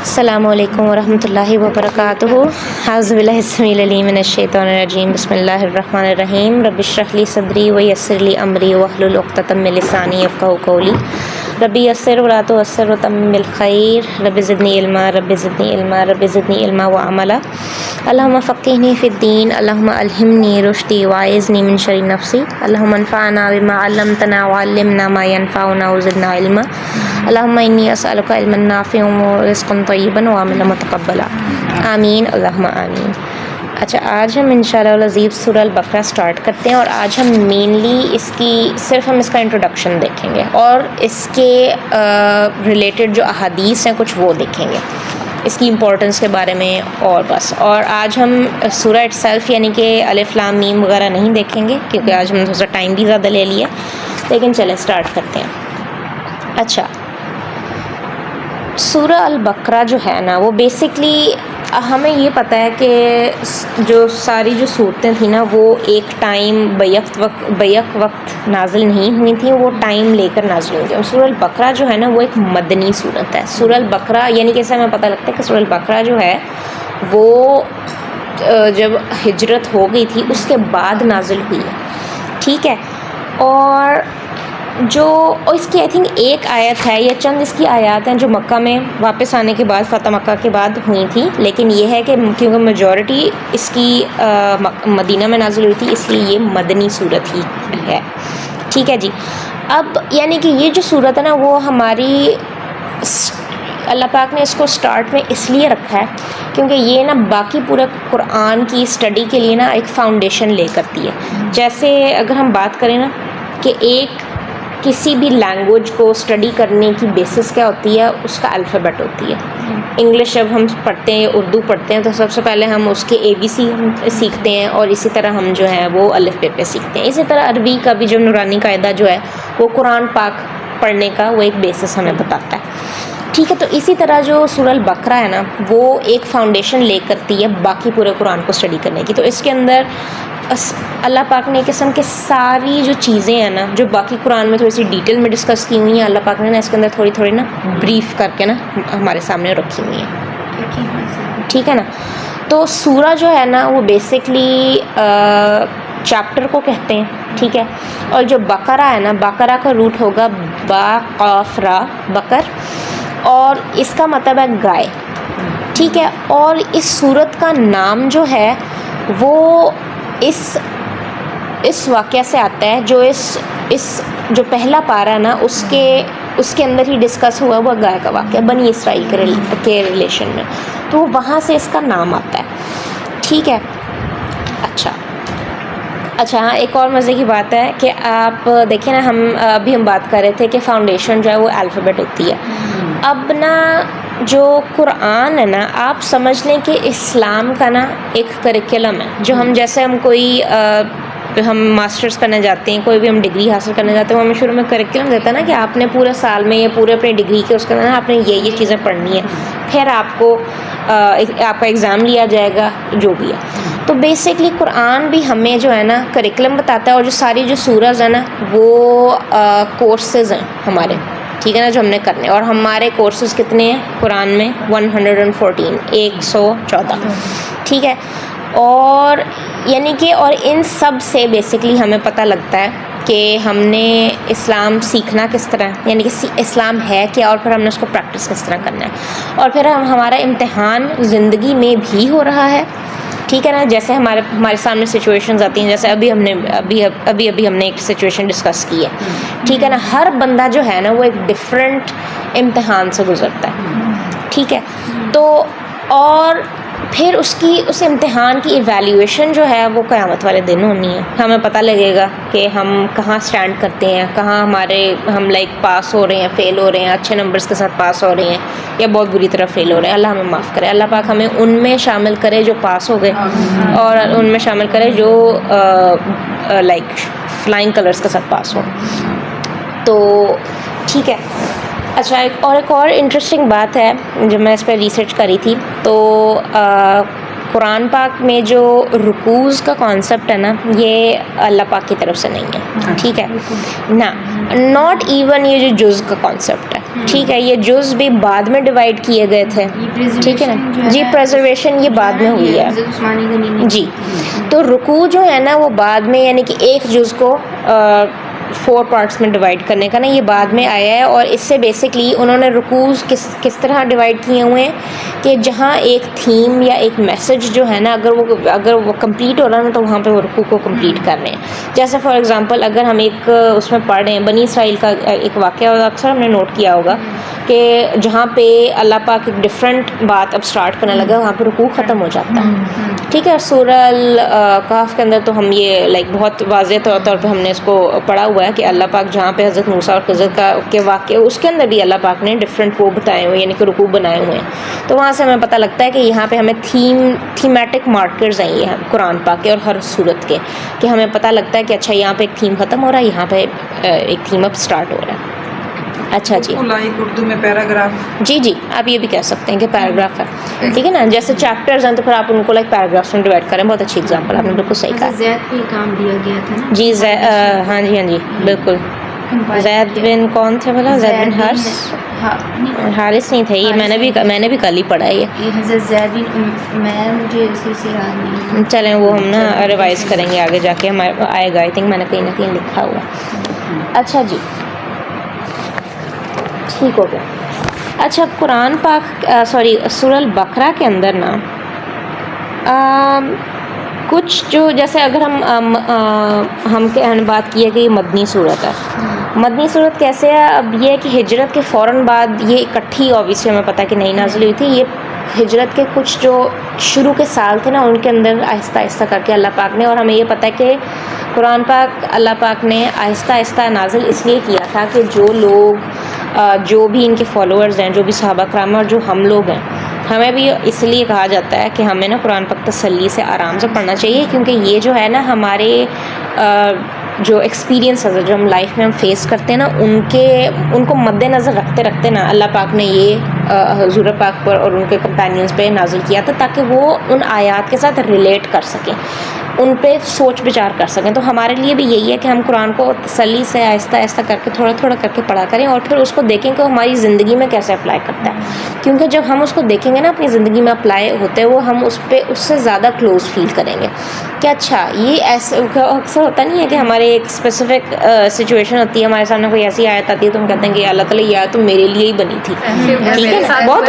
السلام علیکم ورحمۃ اللہ وبرکاتہ. اعوذ باللہ السمیع العلیم من الشیطان الرجیم. بسم اللہ الرحمن الرحیم. رب اشرح لی صدری ویسر لی امری واحلل عقدۃ من لسانی یفقہوا قولی. ربی یسر ولا تعسر وتمم بالخیر. رب زدنی علما رب زدنی علما رب زدنی علما وعملا. اللہم فقہنی فی الدین. اللہم الہمنی رشدی واعذنی من شر نفسی. اللہم انفعنا بما علمتنا وعلمنا ما ینفعنا وزدنا علما. اللہم انی اسألک علما نافعا ورزقا طیبا وعملا متقبلا. آمین اللہم آمین. اچھا، آج ہم انشاءاللہ العزیز سورہ البقرہ سٹارٹ کرتے ہیں، اور آج ہم مینلی صرف ہم اس کا انٹروڈکشن دیکھیں گے اور اس کے ریلیٹڈ جو احادیث ہیں کچھ وہ دیکھیں گے، اس کی امپورٹنس کے بارے میں، اور بس. اور آج ہم سورہ اٹ سیلف یعنی کہ الف لام میم وغیرہ نہیں دیکھیں گے، کیونکہ آج ہم نے تھوڑا سا ٹائم بھی زیادہ لے لیا. لیکن چلیں سٹارٹ کرتے ہیں. اچھا، سورہ البقرہ جو ہے نا، وہ بیسکلی ہمیں یہ پتہ ہے کہ جو ساری جو صورتیں تھیں نا، وہ ایک ٹائم بیک وقت نازل نہیں ہوئی تھیں، وہ ٹائم لے کر نازل ہوئی تھیں. اور سورہ البقرہ جو ہے نا، وہ ایک مدنی صورت ہے. سورہ البقرہ یعنی کہ اسے ہمیں پتہ لگتا ہے کہ سورہ البقرہ جو ہے وہ جب ہجرت ہو گئی تھی اس کے بعد نازل ہوئی ہے. ٹھیک ہے. اور اس کی آئی تھنک ایک آیت ہے یا چند اس کی آیات ہیں جو مکہ میں واپس آنے کے بعد، فتح مکہ کے بعد ہوئی تھی. لیکن یہ ہے کہ کیونکہ میجورٹی اس کی مدینہ میں نازل ہوئی تھی، اس لیے یہ مدنی صورت ہی ہے. ٹھیک ہے جی. اب یعنی کہ یہ جو صورت ہے نا، وہ ہماری اللہ پاک نے اس کو سٹارٹ میں اس لیے رکھا ہے کیونکہ یہ نا باقی پورے قرآن کی اسٹڈی کے لیے نا ایک فاؤنڈیشن لے کرتی ہے. جیسے اگر ہم بات کریں نا کہ کسی بھی لینگویج کو اسٹڈی کرنے کی بیسس کیا ہوتی ہے، اس کا الفابیٹ ہوتی ہے. انگلش جب ہم پڑھتے ہیں، اردو پڑھتے ہیں، تو سب سے پہلے ہم اس کے ABC سیکھتے ہیں، اور اسی طرح ہم جو ہے وہ الف بے پہ سیکھتے ہیں. اسی طرح عربی کا بھی جو نورانی قاعدہ جو ہے وہ قرآن پاک پڑھنے کا وہ ایک بیسس ہمیں بتاتا ہے. ٹھیک ہے. تو اسی طرح جو سورہ البقرہ ہے نا، وہ ایک فاؤنڈیشن لے کرتی ہے باقی پورے قرآن کو اسٹڈی کرنے کی. تو اس کے اندر اللہ پاک نے ایک قسم کے ساری جو چیزیں ہیں نا، جو باقی قرآن میں تھوڑی سی ڈیٹیل میں ڈسکس کی ہوئی ہیں، اللہ پاک نے نا اس کے اندر تھوڑی نا بریف کر کے نا ہمارے سامنے رکھی ہوئی ہیں. ٹھیک ہے نا. تو سورہ جو ہے نا، وہ بیسکلی چیپٹر کو کہتے ہیں. ٹھیک ہے. اور جو بقرہ ہے نا، بقرہ کا روٹ ہوگا با قاف را، بقر، اور اس کا مطلب ہے گائے. ٹھیک ہے. اور اس سورت کا نام جو ہے وہ اس واقعہ سے آتا ہے جو جو پہلا پارہ ہے نا، اس کے اندر ہی ڈسکس ہوا ہوا گائے کا واقعہ بنی اسرائیل کے ریلیشن میں. تو وہاں سے اس کا نام آتا ہے. ٹھیک ہے. اچھا ہاں، ایک اور مزے کی بات ہے کہ آپ دیکھیں نا، ابھی ہم بات کر رہے تھے کہ فاؤنڈیشن جو ہے وہ الفابیٹ ہوتی ہے. اب نا جو قرآن ہے نا، آپ سمجھ لیں کہ اسلام کا نا ایک کریکولم ہے. جو جیسے ہم ماسٹرز کرنے جاتے ہیں، کوئی بھی ہم ڈگری حاصل کرنے جاتے ہیں، وہ ہمیں شروع میں کریکولم دیتا ہے نا کہ آپ نے پورے سال میں یا پورے اپنی ڈگری کے اس کے اندر آپ نے یہ چیزیں پڑھنی ہیں، پھر آپ کا ایگزام لیا جائے گا، جو بھی ہے. تو بیسکلی قرآن بھی ہمیں جو ہے نا کریکولم بتاتا ہے، اور جو ساری جو سورز ہیں نا، وہ کورسز ہیں ہمارے. ٹھیک ہے نا، جو ہم نے کرنے. اور ہمارے کورسز کتنے ہیں قرآن میں؟ 114، 114. ٹھیک ہے. اور یعنی کہ اور ان سب سے بیسکلی ہمیں پتہ لگتا ہے کہ ہم نے اسلام سیکھنا کس طرح، یعنی کہ اسلام ہے کیا، اور پھر ہم نے اس کو پریکٹس کس طرح کرنا ہے. اور پھر ہمارا امتحان زندگی میں بھی ہو رہا ہے. ٹھیک ہے نا. جیسے ہمارے سامنے سچویشنز آتی ہیں، جیسے ابھی ہم نے ایک سچویشن ڈسکس کی ہے. ٹھیک ہے نا. ہر بندہ جو ہے نا وہ ایک ڈفرینٹ امتحان سے گزرتا ہے. ٹھیک ہے. تو اور پھر اس امتحان کی ایویلیویشن جو ہے وہ قیامت والے دن ہونی ہے. ہمیں پتہ لگے گا کہ ہم کہاں سٹینڈ کرتے ہیں، کہاں ہم پاس ہو رہے ہیں، فیل ہو رہے ہیں، اچھے نمبرز کے ساتھ پاس ہو رہے ہیں، یا بہت بری طرح فیل ہو رہے ہیں. اللہ ہمیں معاف کرے. اللہ پاک ہمیں ان میں شامل کرے جو پاس ہو گئے، اور ان میں شامل کرے جو فلائنگ کلرز کے ساتھ پاس ہو. تو ٹھیک ہے. اچھا، ایک اور انٹرسٹنگ بات ہے جب میں اس پہ ریسرچ کری تھی، تو قرآن پاک میں جو رکوز کا کانسیپٹ ہے نا، یہ اللہ پاک کی طرف سے نہیں ہے. ٹھیک ہے نا. ناٹ ایون یہ جو جز کا کانسیپٹ ہے، ٹھیک ہے. یہ جز بھی بعد میں ڈیوائڈ کیے گئے تھے, ٹھیک ہے نا جی. پریزرویشن یہ بعد میں ہوئی ہے جی. تو رکوع جو ہے نا وہ بعد میں, یعنی کہ ایک جز کو 4 پارٹس میں ڈیوائڈ کرنے کا نا, یہ بعد میں آیا ہے. اور اس سے بیسکلی انہوں نے رکوع کس طرح ڈیوائڈ کیے ہوئے ہیں کہ جہاں ایک تھیم یا ایک میسج جو ہے نا اگر وہ کمپلیٹ ہو رہا ہے نا تو وہاں پہ وہ رکوع کو کمپلیٹ کر رہے ہیں. جیسے فار ایگزامپل اگر ہم ایک اس میں پڑھ رہے ہیں بنی اسرائیل کا ایک واقعہ, اکثر ہم نے نوٹ کیا ہوگا کہ جہاں پہ اللہ پاک ایک ڈفرینٹ بات اب اسٹارٹ کرنے لگا وہاں پہ رکوع ختم ہو جاتا ہے, ٹھیک ہے. سورہ الکہف کے اندر تو ہم یہ بہت واضح طور پہ ہم نے اس کو پڑھا ہوا ہے کہ اللہ پاک جہاں پہ حضرت موسیٰ اور خضر کے واقعے اس کے اندر بھی اللہ پاک نے ڈفرینٹ وہ بتائے ہوئے, یعنی کہ رکوع بنائے ہوئے ہیں. تو وہاں سے ہمیں پتہ لگتا ہے کہ یہاں پہ ہمیں تھیمیٹک مارکرز ہیں یہ قرآن پاک کے اور ہر صورت کے, کہ ہمیں پتہ لگتا ہے کہ اچھا یہاں پہ ایک تھیم ختم ہو رہا ہے, یہاں پہ ایک تھیم اب اسٹارٹ ہو رہا ہے. اچھا جی, اردو میں پیراگراف, جی آپ یہ بھی کہہ سکتے ہیں کہ پیراگراف ہے, ٹھیک ہے نا. جیسے چیپٹرز ہیں تو پھر آپ ان کو پیراگرافس میں ڈیوائڈ کریں. بہت اچھی ایگزامپل آپ نے بالکل صحیح کہا. زید کو کام دیا گیا تھا نا جی ہاں جی بالکل. زید بن کون تھے بولا؟ زید بن حارث نہیں تھے. یہ میں نے بھی کل ہی پڑھا ہے یہ حضرت زید بن, میں مجھے اسی سے یاد نہیں. چلیں وہ ہم نا ریوائز کریں گے آگے جا کے, ہمارے آئے گا. آئی تھنک میں نے کہیں نہ کہیں لکھا ہوا. اچھا جی ٹھیک ہو گیا. اچھا قرآن پاک سورہ البقرہ کے اندر نا کچھ جو جیسے اگر ہم بات کی ہے کہ یہ مدنی صورت ہے. مدنی صورت کیسے ہے؟ اب یہ ہے کہ ہجرت کے فوراً بعد یہ اکٹھی اوبیسلی ہمیں پتہ ہے کہ نہیں نازل ہوئی تھی. یہ ہجرت کے کچھ جو شروع کے سال تھے نا ان کے اندر آہستہ آہستہ کر کے اللہ پاک نے, اور ہمیں یہ پتہ ہے کہ قرآن پاک اللہ پاک نے آہستہ آہستہ نازل اس لیے کیا تھا کہ جو لوگ جو بھی ان کے فالوورز ہیں, جو بھی صحابہ کرام اور جو ہم لوگ ہیں, ہمیں بھی اس لیے کہا جاتا ہے کہ ہمیں نا قرآن پاک تسلی سے آرام سے پڑھنا چاہیے, کیونکہ یہ جو ہے نا ہمارے جو ایکسپیرینس جو ہم لائف میں ہم فیس کرتے ہیں نا ان کو مد نظر رکھتے نا اللہ پاک نے یہ حضور پاک پر اور ان کے کمپینینز پہ نازل کیا تھا تاکہ وہ ان آیات کے ساتھ ریلیٹ کر سکیں, ان پہ سوچ بچار کر سکیں. تو ہمارے لیے بھی یہی ہے کہ ہم قرآن کو تسلی سے آہستہ آہستہ کر کے تھوڑا تھوڑا کر کے پڑھا کریں, اور پھر اس کو دیکھیں کہ ہماری زندگی میں کیسے اپلائی کرتا ہے. کیونکہ جب ہم اس کو دیکھیں گے نا اپنی زندگی میں اپلائی ہوتے ہوئے, ہم اس سے زیادہ کلوز فیل کریں گے کہ اچھا یہ ایسے اکثر ہوتا نہیں ہے کہ ہمارے ایک اسپیسیفک سچویشن ہوتی ہے, ہمارے سامنے کوئی ایسی آیت آتی ہے تو ہم کہتے ہیں کہ اللہ تعالیٰ یہ آیت تو میرے لیے ہی بنی تھی. ٹھیک ہے, بہت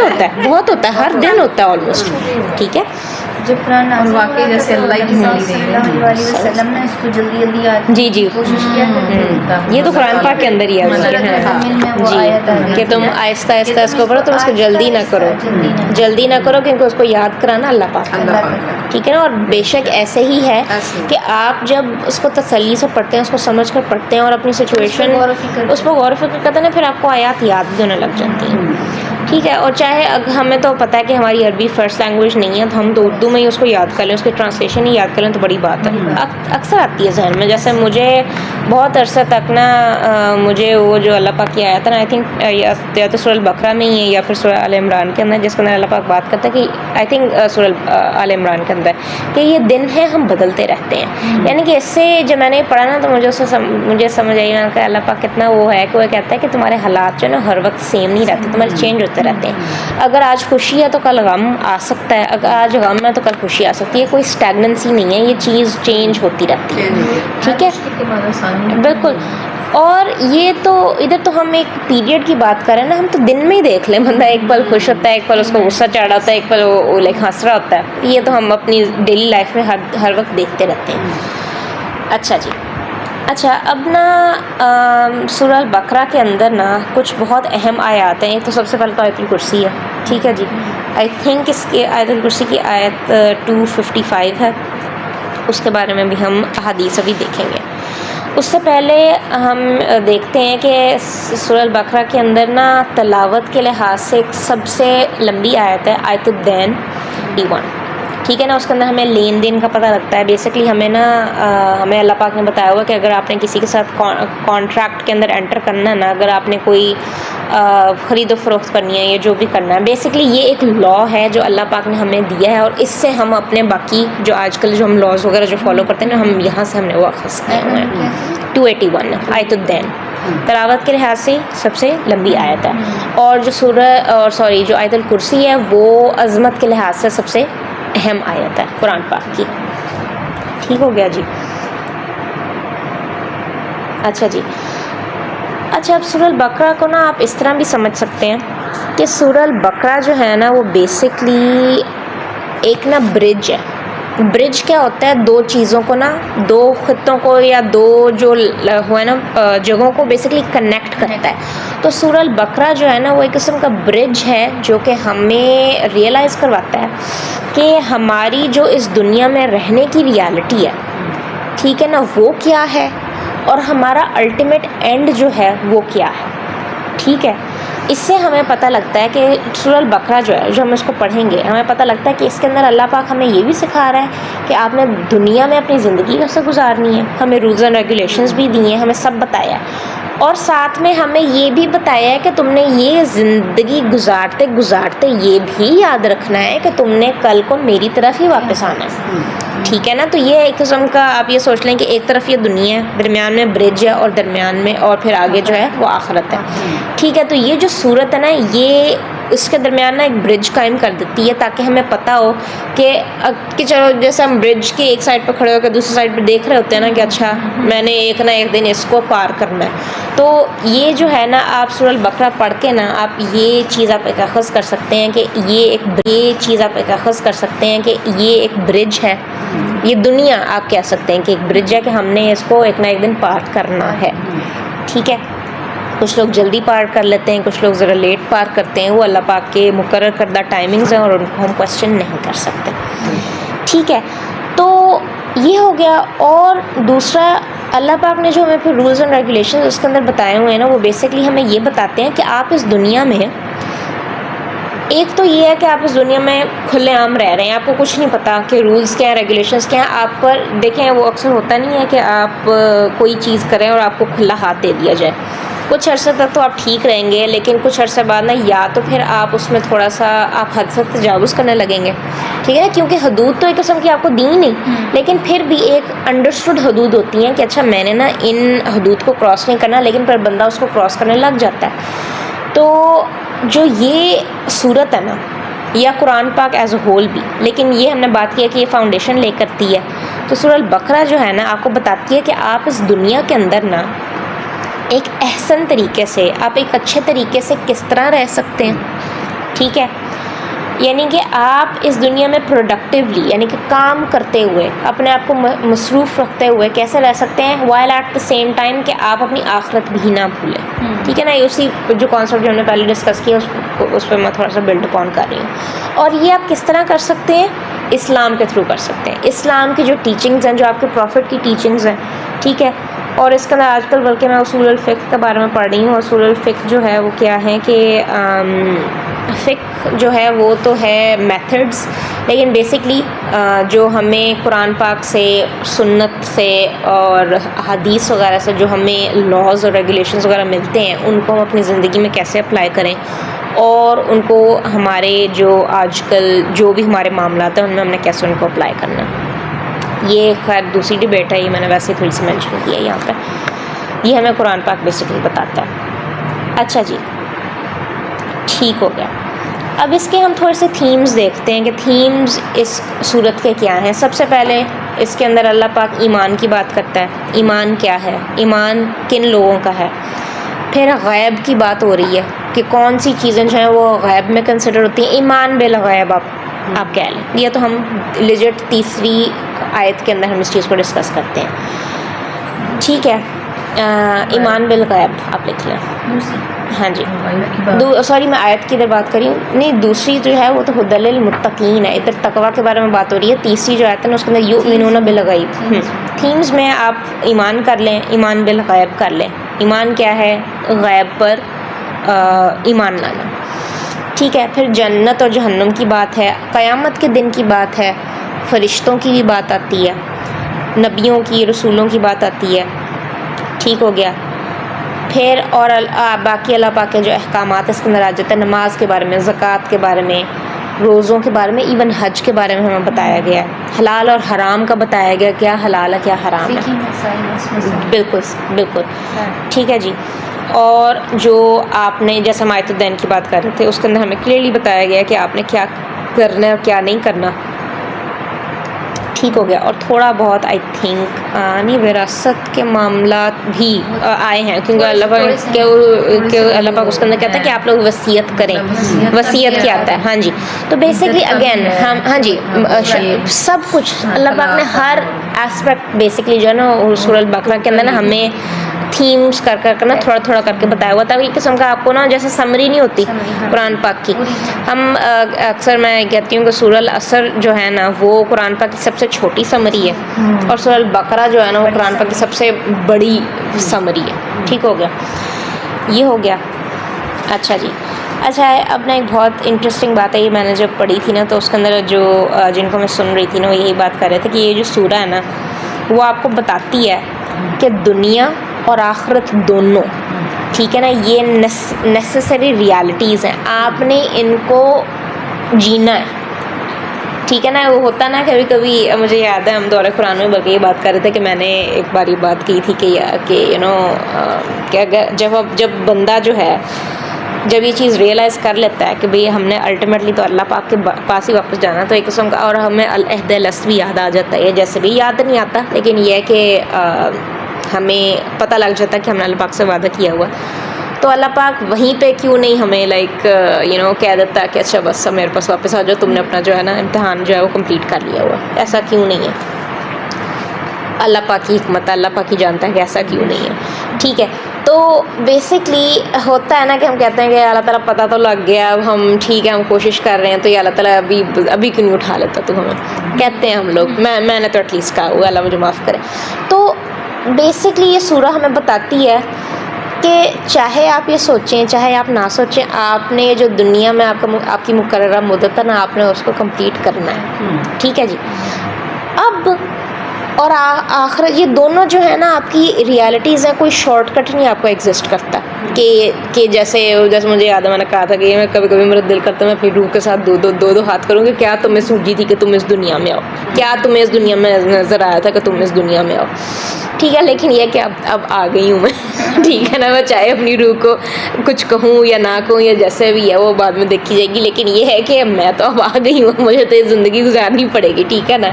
ہوتا ہے ہر دن ہوتا ہے آلموسٹ. ٹھیک ہے, جب قرآن واقعی جیسے اللہ صلی اللہ علیہ وسلم نے اس کو جلدی جی کوشش کیا, یہ تو قرآن پاک کے اندر ہی ہے جی کہ تم آہستہ آہستہ اس کو پڑھو, تم اس کو جلدی نہ کرو کیونکہ اس کو یاد کرانا اللہ پاک. ٹھیک ہے نا, اور بے شک ایسے ہی ہے کہ آپ جب اس کو تسلی سے پڑھتے ہیں, اس کو سمجھ کر پڑھتے ہیں اور اپنی سچویشن اس پہ غور و فکر کرتے ہیں, پھر آپ کو آیات یاد بھی ہونے لگ جاتی ہیں. ٹھیک ہے, اور چاہے ہمیں تو پتہ ہے کہ ہماری عربی فرسٹ لینگویج نہیں ہے تو ہم تو اردو میں ہی اس کو یاد کر لیں, اس کی ٹرانسلیشن ہی یاد کر لیں تو بڑی بات ہے. اکثر آتی ہے ذہن میں, جیسے مجھے بہت عرصے تک نا مجھے وہ جو اللہ پاک کی آیت ہے نا, آئی تھنک یا تو سورہ البقرہ میں ہی ہے یا پھر سورہ آل عمران کے اندر, جس کے اندر اللہ پاک بات کرتا ہے کہ آئی تھنک سورہ آل عمران کے اندر کہ یہ دن ہے ہم بدلتے رہتے ہیں. یعنی کہ اس سے جب میں نے پڑھا نا تو مجھے سمجھ آئی کہ اللہ پاک کتنا وہ ہے کہ وہ کہتا ہے کہ تمہارے حالات جو ہے نا ہر وقت سیم نہیں رہتے, تمہارے چینج ہوتے رہتے ہیں. اگر آج خوشی ہے تو کل غم آ سکتا ہے, اگر آج غم ہے تو کل خوشی آ سکتی ہے. کوئی اسٹیگننسی نہیں ہے, یہ چیز چینج ہوتی رہتی ہے. ٹھیک ہے, بالکل. اور یہ تو ادھر تو ہم ایک پیریڈ کی بات کریں نا, ہم تو دن میں ہی دیکھ لیں, بندہ ایک پل خوش ہوتا ہے, ایک پل اس کو غصہ چڑھا ہوتا ہے, ایک پل وہ لائک ہنس رہا ہوتا ہے. یہ تو ہم اپنی ڈیلی لائف میں ہر وقت دیکھتے رہتے ہیں. اچھا جی, اچھا اب نا سورہ البقرہ کے اندر نا کچھ بہت اہم آیات ہیں. ایک تو سب سے پہلے تو آیت الکرسی ہے. ٹھیک ہے جی, آئی تھنک اس کے آیت الکرسی کی آیت 255 ہے, اس کے بارے میں بھی ہم احادیث ابھی دیکھیں گے. اس سے پہلے ہم دیکھتے ہیں کہ سورہ البقرہ کے اندر نا تلاوت کے لحاظ سے ایک سب سے لمبی آیت ہے, آیت الدین 21. ٹھیک ہے نا. اس کے اندر ہمیں لین دین کا پتہ لگتا ہے. بیسکلی ہمیں نا ہمیں اللہ پاک نے بتایا ہوا کہ اگر آپ نے کسی کے ساتھ کانٹریکٹ کے اندر انٹر کرنا ہے نا, اگر آپ نے کوئی خرید و فروخت کرنی ہے یا جو بھی کرنا ہے, بیسکلی یہ ایک لا ہے جو اللہ پاک نے ہمیں دیا ہے, اور اس سے ہم اپنے باقی جو آج کل جو ہم لاز وغیرہ جو فالو کرتے ہیں نا, ہم یہاں سے ہم نے وہ اخذ کیے ہوئے ہیں. 281 آیت الدین تلاوت کے لحاظ سے سب سے لمبی آیت ہے, اور جو جو آیت الکرسی ہے وہ عظمت کے لحاظ سے سب سے اہم آیت ہے قرآن پاک کی. ٹھیک ہو گیا جی. اچھا جی. اچھا, اب سورہ البقرہ کو نا آپ اس طرح بھی سمجھ سکتے ہیں کہ سورہ البقرہ جو ہے نا وہ بیسکلی ایک نا برج ہے. برج کیا ہوتا ہے؟ دو چیزوں کو نا, دو خطوں کو یا دو جو ہوا ہے نا جگہوں کو بیسکلی کنیکٹ کرتا ہے. تو سورہ البقرہ جو ہے نا وہ ایک قسم کا برج ہے جو کہ ہمیں ریئلائز کرواتا ہے کہ ہماری جو اس دنیا میں رہنے کی ریالٹی ہے, ٹھیک ہے نا, وہ کیا ہے, اور ہمارا الٹیمیٹ اینڈ جو ہے وہ کیا ہے. ٹھیک ہے. اس سے ہمیں پتہ لگتا ہے کہ سورہ البقرہ جو ہے, جو ہم اس کو پڑھیں گے, ہمیں پتہ لگتا ہے کہ اس کے اندر اللہ پاک ہمیں یہ بھی سکھا رہا ہے کہ آپ نے دنیا میں اپنی زندگی کیسے گزارنی ہے. ہمیں رولز اینڈ ریگولیشنز بھی دی ہیں, ہمیں سب بتایا ہے, اور ساتھ میں ہمیں یہ بھی بتایا ہے کہ تم نے یہ زندگی گزارتے گزارتے یہ بھی یاد رکھنا ہے کہ تم نے کل کو میری طرف ہی واپس آنا ہے. ٹھیک ہے نا. تو یہ ایک قسم کا آپ یہ سوچ لیں کہ ایک طرف یہ دنیا ہے, درمیان میں برج ہے, اور درمیان میں اور پھر آگے جو ہے وہ آخرت ہے. ٹھیک ہے. تو یہ جو صورت ہے نا, یہ اس کے درمیان نا ایک برج قائم کر دیتی ہے تاکہ ہمیں پتہ ہو کہ چلو جیسے ہم برج کے ایک سائڈ پہ کھڑے ہو کے دوسری سائڈ پہ دیکھ رہے ہوتے ہیں نا کہ اچھا میں نے ایک نہ ایک دن اس کو پار کرنا ہے. تو یہ جو ہے نا, آپ سورہ البقرہ پڑھ کے نا آپ یہ چیز آپ ایک اخذ کر سکتے ہیں کہ یہ چیز آپ ایک اخذ کر سکتے ہیں کہ یہ ایک برج ہے. یہ دنیا آپ کہہ سکتے ہیں کہ ایک برج ہے کہ ہم نے اس کو ایک نہ ایک دن پار کرنا ہے. ٹھیک ہے. کچھ لوگ جلدی پار کر لیتے ہیں, کچھ لوگ ذرا لیٹ پار کرتے ہیں, وہ اللہ پاک کے مقرر کردہ ٹائمنگز ہیں اور ان کو ہم کویسچن نہیں کر سکتے. ٹھیک ہے. تو یہ ہو گیا. اور دوسرا, اللہ پاک نے جو ہمیں پھر رولز اینڈ ریگولیشنز اس کے اندر بتائے ہوئے ہیں نا, وہ بیسکلی ہمیں یہ بتاتے ہیں کہ آپ اس دنیا میں, ایک تو یہ ہے کہ آپ اس دنیا میں کھلے عام رہ رہے ہیں, آپ کو کچھ نہیں پتا کہ رولز کیا ہیں, ریگولیشنز کیا ہیں. آپ پر دیکھیں وہ اکثر ہوتا نہیں ہے کہ آپ کوئی چیز کریں اور آپ کو کھلا ہاتھ دے دیا جائے. کچھ عرصے تک تو آپ ٹھیک رہیں گے, لیکن کچھ عرصے بعد نا یا تو پھر آپ اس میں تھوڑا سا آپ حد سے تجاوز کرنے لگیں گے. ٹھیک ہے نا, کیونکہ حدود تو ایک قسم کی آپ کو دی نہیں, لیکن پھر بھی ایک انڈرسٹوڈ حدود ہوتی ہیں کہ اچھا میں نے نا ان حدود کو کراس نہیں کرنا, لیکن پھر بندہ اس کو کراس کرنے لگ جاتا ہے. تو جو یہ صورت ہے نا, یا قرآن پاک ایز اے ہول بھی, لیکن یہ ہم نے بات کیا کہ یہ فاؤنڈیشن لے کرتی ہے. تو سورہ البقرہ جو ہے نا آپ کو بتاتی ہے کہ آپ اس دنیا کے اندر نا ایک احسن طریقے سے, آپ ایک اچھے طریقے سے کس طرح رہ سکتے ہیں. ٹھیک ہے. یعنی کہ آپ اس دنیا میں پروڈکٹیولی, یعنی کہ کام کرتے ہوئے, اپنے آپ کو مصروف رکھتے ہوئے کیسے رہ سکتے ہیں, while at the same time کہ آپ اپنی آخرت بھی نہ بھولیں. ٹھیک ہے نا. اسی جو کانسیپٹ جو ہم نے پہلے ڈسکس کیا اس پہ میں تھوڑا سا بلڈ اپون کر رہی ہوں. اور یہ آپ کس طرح کر سکتے ہیں؟ اسلام کے تھرو کر سکتے ہیں. اسلام کی جو ٹیچنگز ہیں, جو آپ کے پروفٹ کی ٹیچنگز ہیں, ٹھیک ہے. اور اس کے اندر آج کل بلکہ میں اصول الفقہ کے بارے میں پڑھ رہی ہوں. اصول الفقہ جو ہے وہ کیا ہے کہ فقہ جو ہے وہ تو ہے میتھڈز, لیکن بیسکلی جو ہمیں قرآن پاک سے, سنت سے اور حدیث وغیرہ سے جو ہمیں لاز اور ریگولیشنز وغیرہ ملتے ہیں, ان کو ہم اپنی زندگی میں کیسے اپلائی کریں, اور ان کو ہمارے جو آج کل جو بھی ہمارے معاملات ہیں ان میں ہم نے کیسے ان کو اپلائی کرنا. یہ خیر دوسری ڈبیٹ ہے, یہ میں نے ویسے تھوڑی سی مینشن کیا ہے یہاں پہ. یہ ہمیں قرآن پاک بیسکلی بتاتا ہے. اچھا جی, ٹھیک ہو گیا. اب اس کے ہم تھوڑے سے تھیمز دیکھتے ہیں کہ تھیمز اس صورت کے کیا ہیں. سب سے پہلے اس کے اندر اللہ پاک ایمان کی بات کرتا ہے. ایمان کیا ہے, ایمان کن لوگوں کا ہے. پھر غیب کی بات ہو رہی ہے کہ کون سی چیزیں جو ہیں وہ غیب میں کنسیڈر ہوتی ہیں. ایمان بالغیب آپ کہہ لیں. یہ تو ہم لیجٹ تیسری آیت کے اندر ہم اس چیز کو ڈسکس کرتے ہیں. ٹھیک ہے. ایمان بالغیب آپ لکھ لیں. ہاں جی, سوری میں آیت کی ادھر بات کری ہوں. نہیں, دوسری جو ہے وہ تو ہدی للمتقین ہے. ادھر تقویٰ کے بارے میں بات ہو رہی ہے. تیسری جو آیت ہے نا اس کے اندر یؤمنون بالغیب. تھیمز میں آپ ایمان کر لیں, ایمان بالغیب کر لیں. ایمان کیا ہے؟ غیب پر ایمان لانا. ٹھیک ہے. پھر جنت اور جہنم کی بات ہے, قیامت کے دن کی بات ہے, فرشتوں کی بھی بات آتی ہے، نبیوں کی، رسولوں کی بات آتی ہے، ٹھیک ہو گیا. پھر اور باقی اللہ پاک کے جو احکامات اس کے اندر آ جاتے ہیں، نماز کے بارے میں، زکوٰۃ کے بارے میں، روزوں کے بارے میں، ایون حج کے بارے میں ہمیں بتایا گیا ہے، حلال اور حرام کا بتایا گیا، کیا حلال ہے کیا حرام ہے. فقہی مسائل اس میں سے. بالکل بالکل ٹھیک ہے جی. اور جو آپ نے جیسے ہم آیت الدین کی بات کر رہے تھے، اس کے اندر ہمیں کلیئرلی بتایا گیا کہ آپ نے کیا کرنا ہے اور کیا نہیں کرنا، ٹھیک ہو گیا. اور تھوڑا بہت آئی تھنک نہیں وراثت کے معاملات بھی آئے ہیں، کیونکہ اللہ پاک اس کے اندر کہتا ہے کہ آپ لوگ وصیت کریں، وصیت کیا آتا ہے. ہاں جی. تو بیسکلی اگین ہم ہاں جی سب کچھ اللہ پاک نے ہر ایسپیکٹ بیسکلی جو ہے نا سورہ البقرہ کے اندر نا ہمیں تھیمس کر کر نا تھوڑا تھوڑا کر کے بتایا ہوا تھا. ایک قسم کا آپ کو نا جیسے سمری نہیں ہوتی قرآن پاک کی، ہم اکثر میں کہتی ہوں کہ سورہ العصر جو ہے نا وہ قرآن پاک کی سب سے چھوٹی سمری ہے، اور سورہ البقرہ جو ہے نا وہ قرآن پاک کی سب سے بڑی سمری ہے. ٹھیک ہو گیا، یہ ہو گیا. اچھا جی. اچھا ہے، اب نا ایک بہت انٹرسٹنگ بات ہے، یہ میں نے جب پڑھی تھی نا تو اس کے اندر جو جن کو میں سن رہی تھی نا وہ یہی بات کر رہے تھے کہ یہ جو سورہ ہے نا وہ آپ کو بتاتی ہے کہ دنیا اور آخرت دونوں، ٹھیک ہے نا، یہ نیسیسری ریالٹیز ہیں، آپ نے ان کو جینا ہے. ٹھیک ہے نا. وہ ہوتا نا کبھی کبھی، مجھے یاد ہے ہم دورہ قرآن میں بلکہ یہ بات کر رہے تھے کہ میں نے ایک بار یہ بات کی تھی کہ یو نو کہ اگر جب بندہ جو ہے جب یہ چیز ریئلائز کر لیتا ہے کہ بھئی ہم نے الٹیمیٹلی تو اللہ پاک کے پاس ہی واپس جانا، تو ایک قسم کا، اور ہمیں العہد الست بھی یاد آ جاتا ہے، جیسے بھی یاد نہیں آتا لیکن یہ ہے کہ ہمیں پتہ لگ جاتا ہے کہ ہم نے اللہ پاک سے وعدہ کیا ہوا. تو اللہ پاک وہیں پہ کیوں نہیں ہمیں لائک یو نو کہہ دیتا ہے کہ اچھا بس میرے پاس واپس آ جاؤ، تم نے اپنا جو ہے نا امتحان جو ہے وہ کمپلیٹ کر لیا ہوا. ایسا کیوں نہیں ہے؟ اللہ پاک کی حکمت ہے، اللہ پاک ہی جانتا ہے کہ ایسا کیوں نہیں ہے. ٹھیک ہے. تو بیسکلی ہوتا ہے نا کہ ہم کہتے ہیں کہ اللہ تعالیٰ پتہ تو لگ گیا، اب ہم ٹھیک ہے ہم کوشش کر رہے ہیں، تو یہ اللہ تعالیٰ ابھی کیوں نہیں اٹھا لیتا تو ہمیں، کہتے ہیں ہم لوگ. میں نے تو ایٹ لیسٹ کہا ہوا، اللہ مجھے معاف کرے. تو بیسکلی یہ سورہ ہمیں بتاتی ہے کہ چاہے آپ یہ سوچیں چاہے آپ نہ سوچیں، آپ نے جو دنیا میں آپ کی مقررہ مدت ہے نا، آپ نے اس کو کمپلیٹ کرنا ہے. ٹھیک ہے جی. اب اور آخر یہ دونوں جو ہے نا آپ کی ریالٹیز ہیں، کوئی شارٹ کٹ نہیں آپ کو ایگزسٹ کرتا کہ جیسے مجھے یاد ہے میں نے کہا تھا کہ میں کبھی میرا دل کرتا ہے میں اپنی روح کے ساتھ دو ہاتھ کروں گی، کیا تمہیں سوچی تھی کہ تم اس دنیا میں آؤ، کیا تمہیں اس دنیا میں نظر آیا تھا کہ تم اس دنیا میں آؤ. ٹھیک ہے. لیکن یہ کہ اب آ گئی ہوں میں. ٹھیک ہے نا. میں چاہے اپنی روح کو کچھ کہوں یا نہ کہوں یا جیسے بھی ہے وہ بعد میں دیکھی جائے گی، لیکن یہ ہے کہ میں تو اب آ گئی ہوں، مجھے تو یہ زندگی گزارنی پڑے گی. ٹھیک ہے نا.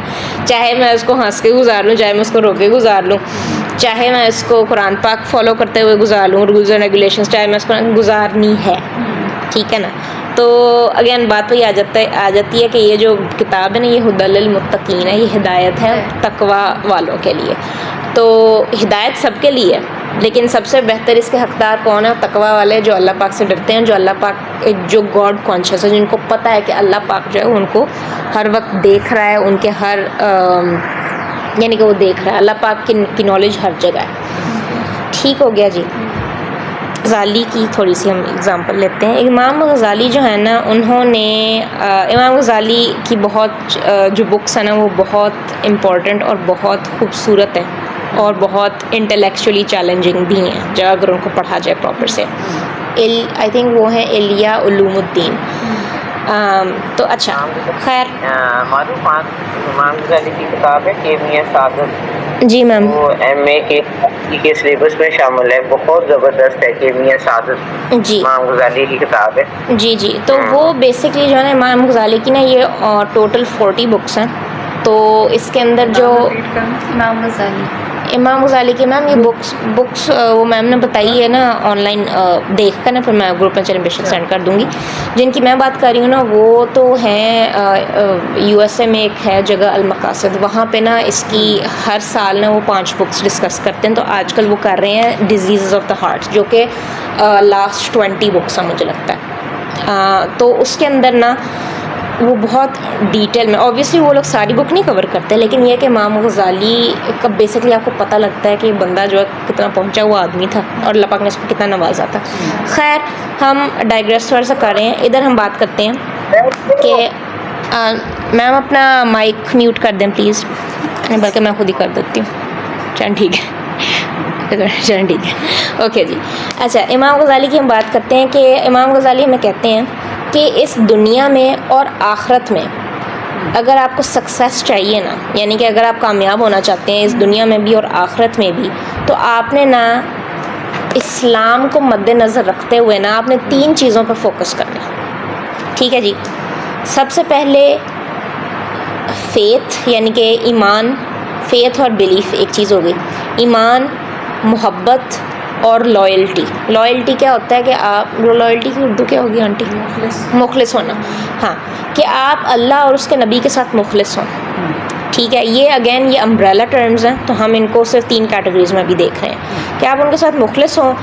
چاہے میں اس کو ہنس کے گزار لوں، چاہے میں اس کو رو کے گزار لوں، چاہے میں اس کو قرآن پاک فالو کرتے ہوئے گزار لوں، رولز اینڈ ریگولیشنز، چاہے میں اس کو گزارنی ہے. ٹھیک ہے نا. تو اگین بات وہی آ جاتی ہے کہ یہ جو کتاب ہے نا یہ ہدی للمتقین ہے، یہ ہدایت ہے تقوی والوں کے لیے. تو ہدایت سب کے لیے، لیکن سب سے بہتر اس کے حقدار کون ہے؟ تقوی والے، جو اللہ پاک سے ڈرتے ہیں، جو اللہ پاک جو گاڈ کانشیس ہے، جن کو پتہ ہے کہ اللہ پاک جو ہے ان کو ہر وقت دیکھ رہا ہے، ان کے ہر یعنی کہ وہ دیکھ رہا ہے، اللہ پاک کی نالج ہر جگہ ہے. ٹھیک ہو گیا جی. غزالی کی تھوڑی سی ہم اگزامپل لیتے ہیں. امام غزالی جو ہے نا انہوں نے امام غزالی کی بہت جو بکس ہیں نا وہ بہت امپورٹنٹ اور بہت خوبصورت ہیں اور بہت انٹلیکچولی چیلنجنگ بھی ہیں جو اگر ان کو پڑھا جائے پراپر سے. آئی تھنک وہ ہیں احیاء علوم الدین. تو اچھا خیر معلوم امام غزالی کی کتاب ہے کیمیا سعادت. جی میم. وہ ایم اے کے سلیبس میں شامل ہے، بہت زبردست ہے کیمیا سعادت. جی امام غزالی کی کتاب ہے. جی جی. تو وہ بیسکلی جو ہے نا امام غزالی کی نا یہ ٹوٹل 40 بکس ہیں. تو اس کے اندر جو امام غزالی کی میم یہ بکس وہ میم نے بتائی ہے نا آن لائن دیکھ کر نا، پھر میں گروپ میں چلیں بے شک سینڈ کر دوں گی. جن کی میں بات کر رہی ہوں نا وہ تو ہیں USA میں ایک ہے جگہ المقاصد، وہاں پہ نا اس کی ہر سال نا وہ 5 بکس ڈسکس کرتے ہیں. تو آج کل وہ کر رہے ہیں ڈیزیزز آف دا ہارٹ، جو کہ لاسٹ 20 بکس ہیں مجھے لگتا ہے. تو اس کے اندر نا وہ بہت ڈیٹیل میں، اوبیسلی وہ لوگ ساری بک نہیں کور کرتے، لیکن یہ کہ امام غزالی کا بیسکلی آپ کو پتہ لگتا ہے کہ یہ بندہ جو ہے کتنا پہنچا ہوا آدمی تھا اور اللہ پاک نے اس کو کتنا نوازا تھا. خیر ہم ڈائگریس تھوڑا سا کر رہے ہیں. ادھر ہم بات کرتے ہیں کہ میم اپنا مائک میوٹ کر دیں پلیز، بلکہ میں خود ہی کر دیتی ہوں. چل ٹھیک ہے، چلیں ٹھیک ہے، اوکے جی. اچھا، امام غزالی کی ہم بات کرتے ہیں کہ امام غزالی ہمیں کہتے ہیں کہ اس دنیا میں اور آخرت میں اگر آپ کو سکسیس چاہیے نا، یعنی کہ اگر آپ کامیاب ہونا چاہتے ہیں اس دنیا میں بھی اور آخرت میں بھی، تو آپ نے نا اسلام کو مد نظر رکھتے ہوئے نا آپ نے 3 چیزوں پر فوکس کرنا ہے. ٹھیک ہے جی. سب سے پہلے فیتھ، یعنی کہ ایمان، فیتھ اور بلیف ایک چیز ہو گئی. ایمان، محبت اور لائلٹی. لائلٹی کیا ہوتا ہے کہ آپ، لائلٹی کی اردو کیا ہوگی آنٹی؟ مخلص ہونا. ہاں، کہ آپ اللہ اور اس کے نبی کے ساتھ مخلص ہوں. ٹھیک ہے، یہ اگین یہ امبریلا ٹرمز ہیں، تو ہم ان کو صرف 3 کیٹیگریز میں بھی دیکھ رہے ہیں کہ آپ ان کے ساتھ مخلص ہوں.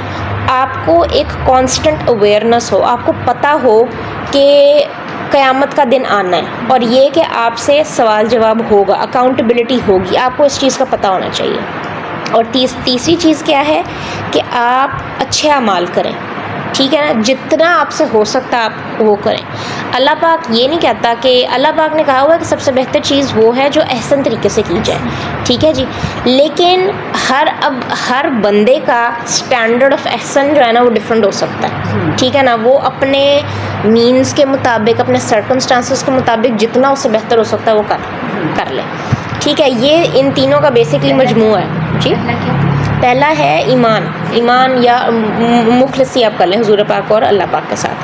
آپ کو ایک کانسٹنٹ اویئرنیس ہو، آپ کو پتہ ہو کہ قیامت کا دن آنا ہے اور یہ کہ آپ سے سوال جواب ہوگا، اکاؤنٹیبلٹی ہوگی، آپ کو اس چیز کا پتہ ہونا چاہیے. اور تیسری چیز کیا ہے کہ آپ اچھے اعمال کریں. ٹھیک ہے نا، جتنا آپ سے ہو سکتا آپ وہ کریں. اللہ پاک یہ نہیں کہتا کہ، اللہ پاک نے کہا ہوا ہے کہ سب سے بہتر چیز وہ ہے جو احسن طریقے سے کی جائے. ٹھیک ہے جی. لیکن ہر بندے کا اسٹینڈرڈ آف احسن جو ہے نا وہ ڈفرینٹ ہو سکتا ہے. ٹھیک ہے نا، وہ اپنے مینس کے مطابق، اپنے سرکمسٹانسز کے مطابق جتنا اس سے بہتر ہو سکتا ہے وہ کر لے. ٹھیک ہے، یہ ان تینوں کا بیسکلی مجموعہ ہے. جی، پہلا ہے ایمان یا مخلصی آپ کر لیں حضور پاک اور اللہ پاک کے ساتھ.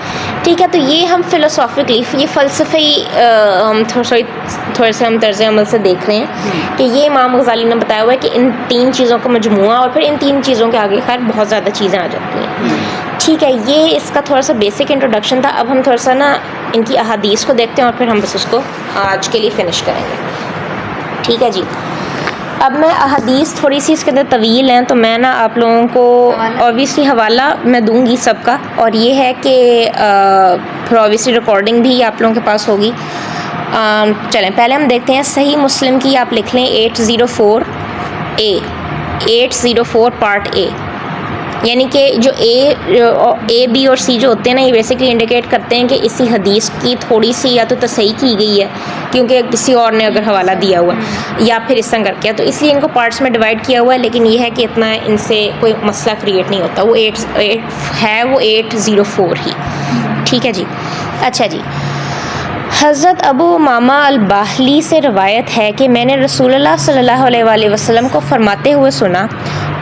ٹھیک ہے، تو یہ ہم فلسافیکلی، یہ فلسفی ہم تھوڑے سے ہم طرز عمل سے دیکھ رہے ہیں کہ یہ امام غزالی نے بتایا ہوا ہے کہ ان 3 چیزوں کا مجموعہ، اور پھر ان 3 چیزوں کے آگے خیر بہت زیادہ چیزیں آ جاتی ہیں. ٹھیک ہے، یہ اس کا تھوڑا سا بیسک انٹروڈکشن تھا. اب ہم تھوڑا سا نا ان کی احادیث کو دیکھتے ہیں اور پھر ہم بس اس کو آج کے لیے فنش کریں گے. ٹھیک ہے جی. اب میں احادیث تھوڑی سی اس کے اندر طویل ہیں، تو میں نا آپ لوگوں کو اوبیسلی حوالہ میں دوں گی سب کا، اور یہ ہے کہ پھر اوبیسلی ریکارڈنگ بھی آپ لوگوں کے پاس ہوگی. چلیں پہلے ہم دیکھتے ہیں صحیح مسلم کی. آپ لکھ لیں 804 پارٹ اے، یعنی کہ جو اے بی اور سی جو ہوتے ہیں نا، یہ بیسکلی انڈیکیٹ کرتے ہیں کہ اسی حدیث کی تھوڑی سی یا تو تصحیح کی گئی ہے کیونکہ کسی اور نے اگر حوالہ دیا ہوا ہے، یا پھر اس طرح کر کے، تو اس لیے ان کو پارٹس میں ڈیوائڈ کیا ہوا ہے. لیکن یہ ہے کہ اتنا ان سے کوئی مسئلہ کریٹ نہیں ہوتا. وہ 804 ہی. ٹھیک ہے جی. اچھا جی. حضرت ابو امامہ الباہلی سے روایت ہے کہ میں نے رسول اللہ صلی اللہ علیہ وآلہ وسلم کو فرماتے ہوئے سنا،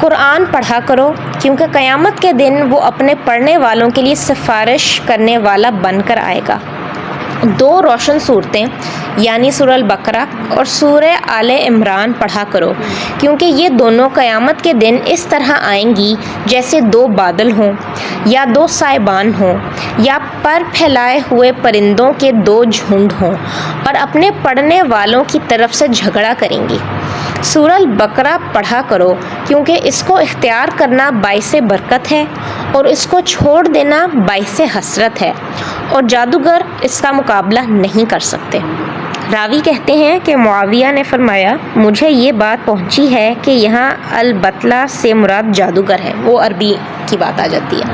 قرآن پڑھا کرو کیونکہ قیامت کے دن وہ اپنے پڑھنے والوں کے لیے سفارش کرنے والا بن کر آئے گا. 2 روشن صورتیں یعنی سورہ البقرہ اور سورہ آل عمران پڑھا کرو کیونکہ یہ دونوں قیامت کے دن اس طرح آئیں گی جیسے 2 بادل ہوں یا 2 سائبان ہوں یا پر پھیلائے ہوئے پرندوں کے 2 جھنڈ ہوں اور اپنے پڑھنے والوں کی طرف سے جھگڑا کریں گی. سورہ البقرہ پڑھا کرو کیونکہ اس کو اختیار کرنا باعث برکت ہے اور اس کو چھوڑ دینا باعث حسرت ہے، اور جادوگر اس کا مقابلہ نہیں کر سکتے. راوی کہتے ہیں کہ معاویہ نے فرمایا، مجھے یہ بات پہنچی ہے کہ یہاں البتلا سے مراد جادوگر ہے. وہ عربی کی بات آ جاتی ہے.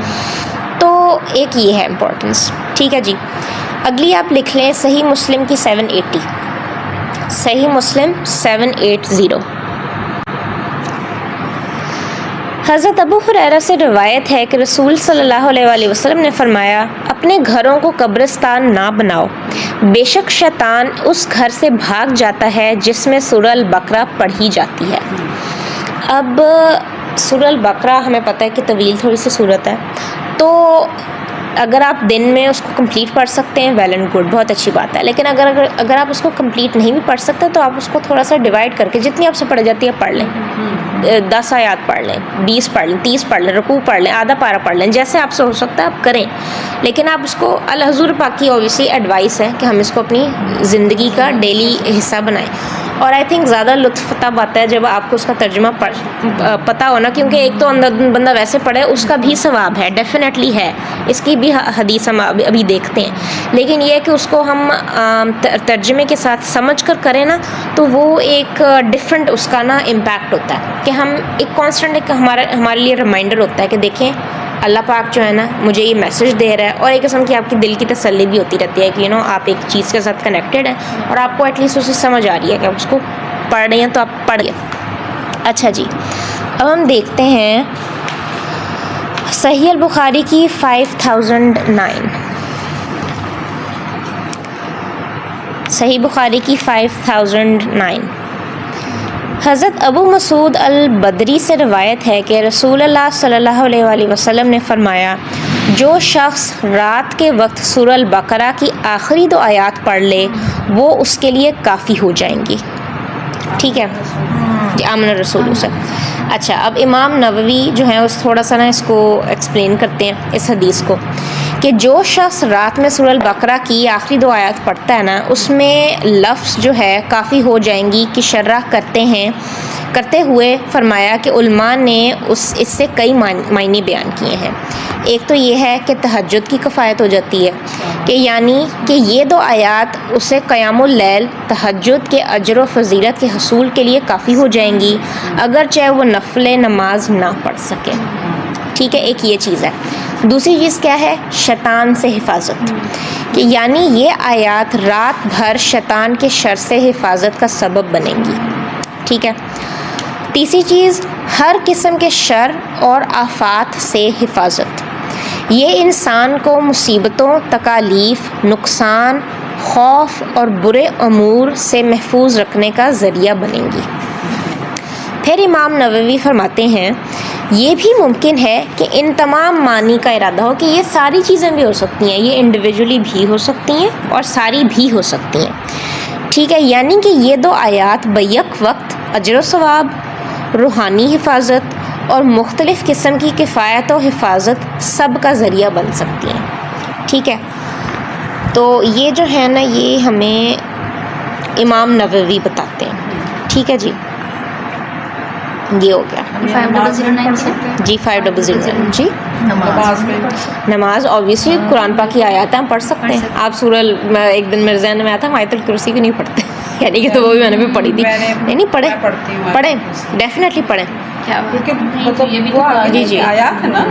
تو ایک یہ ہے امپورٹنس. ٹھیک ہے جی. اگلی آپ لکھ لیں صحیح مسلم کی 780. صحیح مسلم 780. حضرت ابو ہریرہ سے روایت ہے کہ رسول صلی اللہ علیہ وآلہ وسلم نے فرمایا، اپنے گھروں کو قبرستان نہ بناؤ، بے شک شیطان اس گھر سے بھاگ جاتا ہے جس میں سورہ البقرہ پڑھی جاتی ہے. اب سورہ البقرہ ہمیں پتہ ہے کہ طویل تھوڑی سی صورت ہے، تو اگر آپ دن میں اس کو کمپلیٹ پڑھ سکتے ہیں ویل اینڈ گڈ، بہت اچھی بات ہے. لیکن اگر آپ اس کو کمپلیٹ نہیں بھی پڑھ سکتے تو آپ اس کو تھوڑا سا ڈیوائڈ کر کے جتنی آپ سے پڑھ جاتی ہے پڑھ لیں. 10 آیات پڑھ لیں، 20 پڑھ لیں، 30 پڑھ لیں، رکوع پڑھ لیں، آدھا پارہ پڑھ لیں، جیسے آپ سے ہو سکتا ہے آپ کریں. لیکن آپ اس کو، الحضور پاک کی اوبیسلی ایڈوائس ہے کہ ہم اس کو اپنی زندگی کا ڈیلی حصہ بنائیں. اور آئی تھنک زیادہ لطف تب آتا ہے جب آپ کو اس کا ترجمہ پتہ ہونا، کیونکہ ایک تو بندہ ویسے پڑھے اس کا بھی ثواب ہے، ڈیفینیٹلی ہے، اس کی بھی حدیث ہم ابھی دیکھتے ہیں. لیکن یہ ہے کہ اس کو ہم ترجمے کے ساتھ سمجھ کر کریں نا، تو وہ ایک ڈفرینٹ اس کا نا امپیکٹ ہوتا ہے کہ ہم ایک کانسٹنٹ، ایک ہمارے لیے ریمائنڈر ہوتا ہے کہ دیکھیں اللہ پاک جو ہے نا مجھے یہ میسج دے رہا ہے، اور ایک قسم کی آپ کی دل کی تسلی بھی ہوتی رہتی ہے کہ آپ ایک چیز کے ساتھ کنیکٹڈ ہیں اور آپ کو ایٹ لیسٹ اسے سمجھ آ رہی ہے کہ آپ اس کو پڑھ رہے ہیں تو آپ پڑھیے. اچھا جی، اب ہم دیکھتے ہیں صحیح البخاری کی 5009. صحیح بخاری کی 5009. حضرت ابو مسعود البدری سے روایت ہے کہ رسول اللہ صلی اللہ علیہ وآلہ وسلم نے فرمایا، جو شخص رات کے وقت سورہ البقرہ کی آخری 2 آیات پڑھ لے وہ اس کے لیے کافی ہو جائیں گی. ٹھیک ہے جی، آمن الرسول سے. اچھا، اب امام نووی جو ہے اس تھوڑا سا نا اس کو ایکسپلین کرتے ہیں اس حدیث کو، کہ جو شخص رات میں سورہ البقرہ کی آخری 2 آیات پڑھتا ہے نا، اس میں لفظ جو ہے کافی ہو جائیں گی کی شرح کرتے ہوئے فرمایا کہ علماء نے اس سے کئی معنی بیان کیے ہیں. ایک تو یہ ہے کہ تہجد کی کفایت ہو جاتی ہے، کہ یعنی کہ یہ 2 آیات اسے قیام اللیل تہجد کے اجر و فضیلت کے حصول کے لیے کافی ہو جائیں گی، اگرچہ وہ نفل نماز نہ پڑھ سکے. ٹھیک ہے، ایک یہ چیز ہے. دوسری چیز کیا ہے؟ شیطان سے حفاظت، کہ یعنی یہ آیات رات بھر شیطان کے شر سے حفاظت کا سبب بنیں گی. ٹھیک ہے. تیسری چیز، ہر قسم کے شر اور آفات سے حفاظت، یہ انسان کو مصیبتوں، تکالیف، نقصان، خوف اور برے امور سے محفوظ رکھنے کا ذریعہ بنیں گی. پھر امام نووی فرماتے ہیں یہ بھی ممکن ہے کہ ان تمام معنی کا ارادہ ہو کہ یہ ساری چیزیں بھی ہو سکتی ہیں، یہ انڈیویجولی بھی ہو سکتی ہیں اور ساری بھی ہو سکتی ہیں. ٹھیک ہے، یعنی کہ یہ 2 آیات بیک وقت اجر و ثواب، روحانی حفاظت اور مختلف قسم کی کفایت و حفاظت سب کا ذریعہ بن سکتی ہیں. ٹھیک ہے، تو یہ جو ہے نا یہ ہمیں امام نووی بتاتے ہیں. ٹھیک ہے جی، یہ ہو گیا 5009 سے. جی 5009. جی نماز اوبیسلی قرآن پاک کی آیات ہیں، ہم پڑھ سکتے ہیں. آپ سورہ ایک دن میرے ذہن میں آیا تھا آیت الکرسی بھی نہیں پڑھتے، یعنی کہ تو وہ بھی میں نے بھی پڑھی تھی. نہیں پڑھیں ڈیفینیٹلی پڑھیں. کیونکہ مطلب وہ جی آیات ہے نا،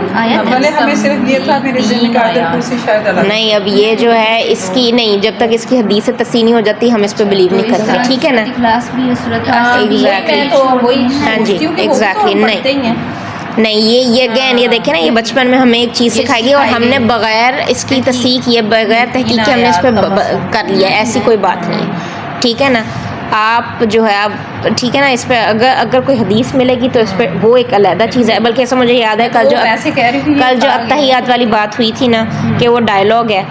پہلے ہمیں صرف یہ تھا میرے ذہن میں کہ آیت الکرسی شاید الگ نہیں، اب یہ جو ہے اس کی نہیں، جب تک اس کی حدیث سے تصحیح نہیں ہو جاتی ہم اس پہ بلیو نہیں کرتے. ٹھیک ہے نا، کلاس بھی ہے صورت ہاں جی ایگزیکٹلی. نہیں یہ اگین یہ دیکھیں نا، یہ بچپن میں ہمیں ایک چیز سکھائی گئی اور ہم نے بغیر اس کی تصحیح کیے، بغیر تحقیق کے ہم نے اس پہ کر لیا. ایسی کوئی بات نہیں ہے. ٹھیک ہے نا، آپ جو ہے آپ ٹھیک ہے نا، اس پہ اگر کوئی حدیث ملے گی تو اس پہ وہ ایک علیحدہ چیز ہے. بلکہ ایسا مجھے یاد ہے کل جو اتحیات والی بات ہوئی تھی نا، کہ وہ ڈائلاگ ہے،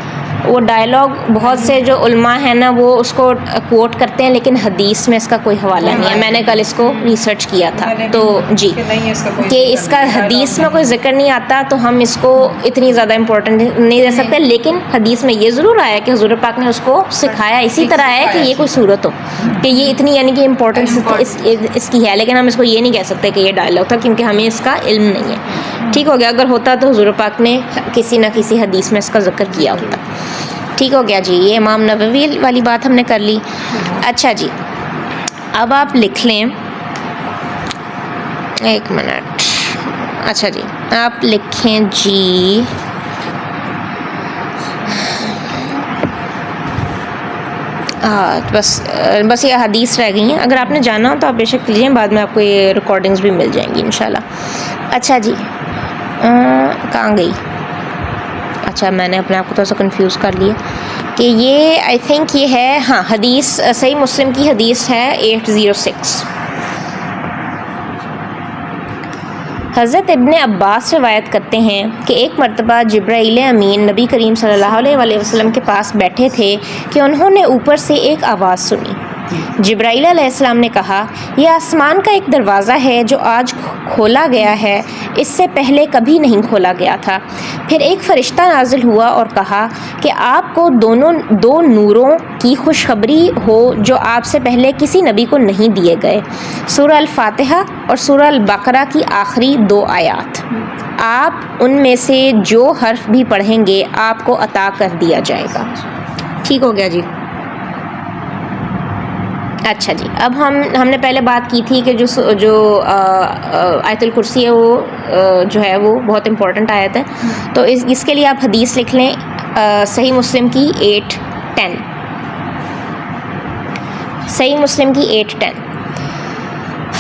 وہ ڈائلاگ بہت سے جو علماء ہیں نا وہ اس کو کوٹ کرتے ہیں، لیکن حدیث میں اس کا کوئی حوالہ نہیں ہے. میں نے کل اس کو ریسرچ کیا تھا تو جی، کہ اس کا حدیث میں کوئی ذکر نہیں آتا تو ہم اس کو اتنی زیادہ امپورٹنٹ نہیں دے سکتے. لیکن حدیث میں یہ ضرور آیا کہ حضور پاک نے اس کو سکھایا. اسی طرح ہے کہ یہ کوئی صورت ہو کہ یہ اتنی یعنی کہ امپورٹنس اس کی ہے، لیکن ہم اس کو یہ نہیں کہہ سکتے کہ یہ ڈائلاگ تھا کیونکہ ہمیں اس کا علم نہیں ہے. ٹھیک ہو گیا، اگر ہوتا تو حضور پاک نے کسی نہ کسی حدیث میں اس کا ذکر کیا ہوتا. ٹھیک ہو گیا جی، یہ امام نووی والی بات ہم نے کر لی. اچھا جی، اب آپ لکھ لیں، ایک منٹ. اچھا جی، آپ لکھیں جی بس یہ حدیث رہ گئی ہیں. اگر آپ نے جانا ہو تو آپ بے شک لیجیے، بعد میں آپ کو یہ ریکارڈنگز بھی مل جائیں گی انشاءاللہ. اچھا جی، کہاں گئی؟ اچھا، میں نے اپنے آپ کو تھوڑا سا کنفیوز کر لیا کہ یہ آئی تھنک یہ ہے، ہاں حدیث صحیح مسلم کی حدیث ہے 806. حضرت ابن عباس روایت کرتے ہیں کہ ایک مرتبہ جبرائیل امین نبی کریم صلی اللہ علیہ وآلہ وسلم کے پاس بیٹھے تھے کہ انہوں نے اوپر سے ایک آواز سنی. جبرائیل علیہ السلام نے کہا، یہ آسمان کا ایک دروازہ ہے جو آج کھولا گیا ہے، اس سے پہلے کبھی نہیں کھولا گیا تھا. پھر ایک فرشتہ نازل ہوا اور کہا کہ آپ کو دو نوروں کی خوشخبری ہو جو آپ سے پہلے کسی نبی کو نہیں دیے گئے، سورہ الفاتحہ اور سورہ البقرہ کی آخری 2 آیات. آپ ان میں سے جو حرف بھی پڑھیں گے آپ کو عطا کر دیا جائے گا. ٹھیک ہو گیا جی. اچھا جی، اب ہم نے پہلے بات کی تھی کہ جو آیت الکرسی ہے وہ جو ہے وہ بہت امپورٹنٹ آیت ہے. تو اس کے لیے آپ حدیث لکھ لیں صحیح مسلم کی 8:10. صحیح مسلم کی 8:10.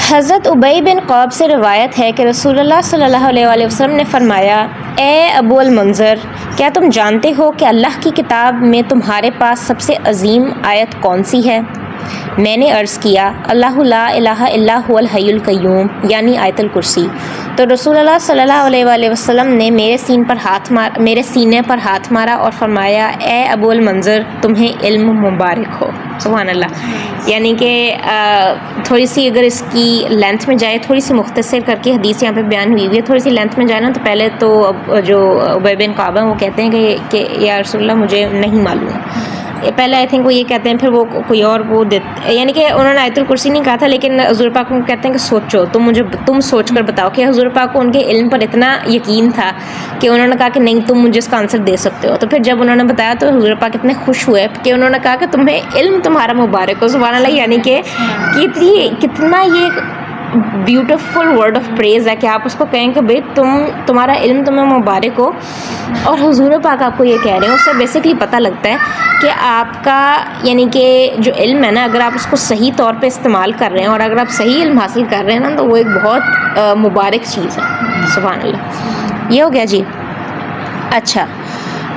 حضرت ابی بن قعب سے روایت ہے کہ رسول اللہ صلی اللہ علیہ وآلہ وسلم نے فرمایا، اے ابو المنذر، کیا تم جانتے ہو کہ اللہ کی کتاب میں تمہارے پاس سب سے عظیم آیت کون سی ہے؟ میں نے عرض کیا، اللہ لا الہ الا هو الحی القیوم، یعنی آیت الکرسی. تو رسول اللہ صلی اللہ علیہ وآلہ وسلم نے میرے سینے پر ہاتھ مارا اور فرمایا، اے ابو المنذر، تمہیں علم مبارک ہو. سبحان اللہ. یعنی کہ تھوڑی سی اگر اس کی لینتھ میں جائے، تھوڑی سی مختصر کر کے حدیث یہاں پہ بیان ہوئی ہے، تھوڑی سی لینتھ میں جائے نا، تو پہلے تو جو ابی بن قعب ہیں وہ کہتے ہیں کہ یا رسول اللہ مجھے نہیں معلوم. پہلے آئی تھنک وہ یہ کہتے ہیں، پھر وہ کوئی اور وہ دیتے، یعنی کہ انہوں نے آیت الکرسی نہیں کہا تھا، لیکن حضور پاک کو کہتے ہیں کہ سوچو، تم سوچ کر بتاؤ. کہ حضور پاک کو ان کے علم پر اتنا یقین تھا کہ انہوں نے کہا کہ نہیں، تم مجھے اس کا آنسر دے سکتے ہو. تو پھر جب انہوں نے بتایا تو حضور پاک اتنے خوش ہوئے کہ انہوں نے کہا کہ تمہیں علم تمہارا مبارک ہو. سبحان اللہ. یعنی کہ کتنا یہ بیوٹیفل ورڈ آف پریز ہے کہ آپ اس کو کہیں کہ بھائی تمہارا علم تمہیں مبارک ہو. اور حضور پاک آپ کو یہ کہہ رہے ہیں، اس سے بیسکلی پتہ لگتا ہے کہ آپ کا یعنی کہ جو علم ہے نا، اگر آپ اس کو صحیح طور پہ استعمال کر رہے ہیں اور اگر آپ صحیح علم حاصل کر رہے ہیں نا، تو وہ ایک بہت مبارک چیز ہے. سبحان اللہ. یہ ہو گیا جی. اچھا،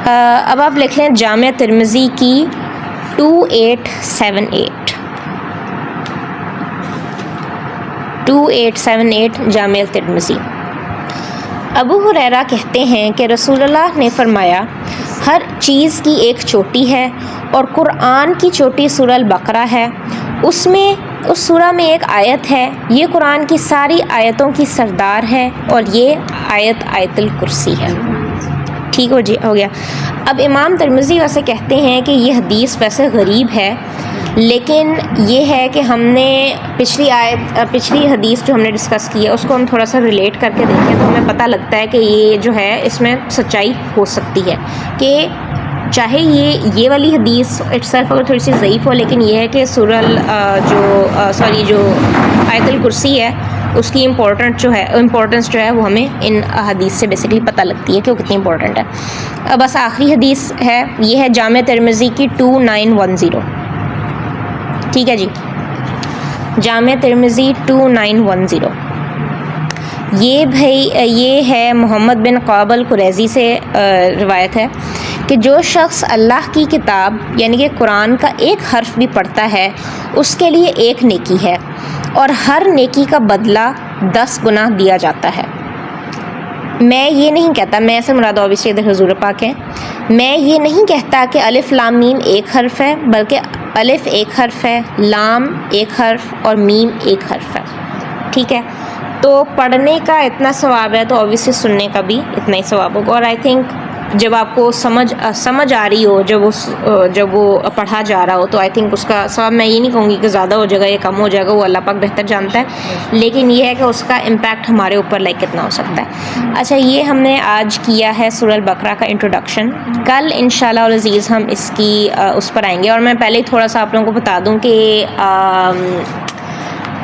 اب آپ لکھ لیں جامع ترمذی کی 2878. 2878 جامع ترمذی. ابو ہریرہ کہتے ہیں کہ رسول اللہ نے فرمایا، ہر چیز کی ایک چوٹی ہے اور قرآن کی چوٹی سورہ البقرہ ہے. اس سورہ میں ایک آیت ہے، یہ قرآن کی ساری آیتوں کی سردار ہے، اور یہ آیت الکرسی ہے. ٹھیک ہو گیا. اب امام ترمذی ویسے کہتے ہیں کہ یہ حدیث ویسے غریب ہے، لیکن یہ ہے کہ ہم نے پچھلی حدیث جو ہم نے ڈسکس کی ہے اس کو ہم تھوڑا سا ریلیٹ کر کے دیکھیں تو ہمیں پتہ لگتا ہے کہ یہ جو ہے اس میں سچائی ہو سکتی ہے. کہ چاہے یہ والی حدیث اٹ سیلف اگر تھوڑی سی ضعیف ہو، لیکن یہ ہے کہ جو آیت الکرسی ہے اس کی امپورٹنس جو ہے وہ ہمیں ان حدیث سے بیسکلی پتہ لگتی ہے کہ وہ کتنی امپورٹنٹ ہے. اب بس آخری حدیث ہے، یہ ہے جامع ترمذی کی 2910. ٹھیک ہے جی، جامع ترمذی 2910. یہ ہے محمد بن قعب القریظی سے روایت ہے کہ جو شخص اللہ کی کتاب یعنی کہ قرآن کا ایک حرف بھی پڑھتا ہے اس کے لیے ایک نیکی ہے، اور ہر نیکی کا بدلہ 10 گنا دیا جاتا ہے. میں یہ نہیں کہتا، میں سے مراد اوبیسلی ادھر حضور پاک ہیں، میں یہ نہیں کہتا کہ الف لام میم ایک حرف ہے، بلکہ الف ایک حرف ہے، لام ایک حرف اور میم ایک حرف ہے. ٹھیک ہے، تو پڑھنے کا اتنا ثواب ہے تو اوبیسلی سننے کا بھی اتنا ہی ثواب ہوگا. اور آئی تھنک جب آپ کو سمجھ آ رہی ہو، جب وہ پڑھا جا رہا ہو، تو آئی تھنک اس کا ثواب میں یہ نہیں کہوں گی کہ زیادہ ہو جائے گا یا کم ہو جائے گا، وہ اللہ پاک بہتر جانتا ہے، لیکن یہ ہے کہ اس کا امپیکٹ ہمارے اوپر کتنا ہو سکتا ہے. اچھا، یہ ہم نے آج کیا ہے سورہ البقرہ کا انٹروڈکشن. کل انشاءاللہ العزیز ہم اس پر آئیں گے. اور میں پہلے ہی تھوڑا سا آپ لوگوں کو بتا دوں کہ